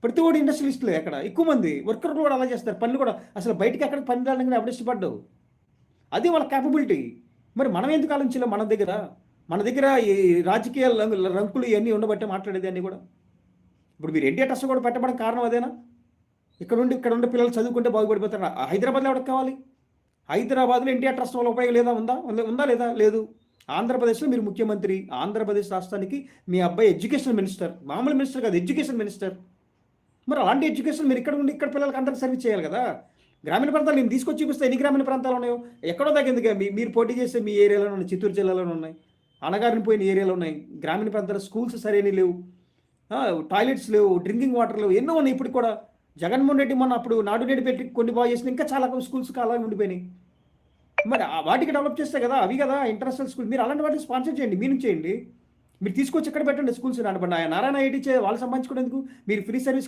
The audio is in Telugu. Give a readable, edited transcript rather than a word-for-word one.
ప్రతి ఒక్కటి ఇండస్ట్రియలిస్టులే అక్కడ ఎక్కువ మంది వర్కర్లు కూడా అలా చేస్తారు. పనులు కూడా అసలు బయటికి ఎక్కడ పని వెళ్ళడానికి ఎవడు ఇష్టపడ్డావు? అది వాళ్ళ కేపబిలిటీ. మరి మనం ఎందుకు ఆలోచించలేం మన దగ్గర? మన దగ్గర ఈ రాజకీయ రంకులు ఇవన్నీ ఉండబట్టే మాట్లాడేది అన్నీ కూడా. ఇప్పుడు మీరు ఎన్టీఆర్ ట్రస్ట్ కూడా పెట్టబడిన కారణం అదేనా? ఇక్కడ ఉండే పిల్లలు చదువుకుంటే బాగుపడిపోతారు. హైదరాబాద్లో ఎవరికి కావాలి? హైదరాబాద్లో ఎన్టీఆర్ ట్రస్ట్ వల్ల ఉపయోగం లేదా? ఉందా లేదా? లేదు. ఆంధ్రప్రదేశ్లో మీరు ముఖ్యమంత్రి, ఆంధ్రప్రదేశ్ రాష్ట్రానికి మీ అబ్బాయి ఎడ్యుకేషన్ మినిస్టర్, మామూలు మినిస్టర్ కాదు, ఎడ్యుకేషన్ మినిస్టర్. మరి అలాంటి ఎడ్యుకేషన్ మీరు ఇక్కడ ఉండి ఇక్కడ పిల్లలకి అందరికి సర్వీస్ చేయాలి కదా. గ్రామీణ ప్రాంతాలు నేను తీసుకొచ్చి చూపిస్తే ఎన్ని గ్రామీణ ప్రాంతాలు ఉన్నాయో ఎక్కడో దగ్గర మీరు పోటీ చేసే మీ ఏరియాలోనే ఉన్నాయి, చిత్తూరు జిల్లాలోనే ఉన్నాయి, అణగారిన పోయిన ఏరియాలో ఉన్నాయి. గ్రామీణ ప్రాంతాల్లో స్కూల్స్ సరైనవి లేవు, టాయిలెట్స్ లేవు, డ్రింకింగ్ వాటర్ లేవు, ఎన్నో ఉన్నాయి. ఇప్పుడు కూడా జగన్మోహన్ రెడ్డి మొన్న అప్పుడు నాడు నేడు పెట్టి కొన్ని బాగా చేసిన ఇంకా చాలా స్కూల్స్ అలాగే ఉండిపోయినాయి. మరి వాటికి డెవలప్ చేస్తే కదా అవి కదా ఇంటర్నేషనల్ స్కూల్. మీరు అలాంటి వాటిని స్పాన్సర్ చేయండి, మీరు చేయండి. మీరు తీసుకొచ్చి ఎక్కడ పెట్టండి స్కూల్స్. నారాయణ ఐటీ వాళ్ళు సంబంధించుకునేందుకు మీరు ఫ్రీ సర్వీస్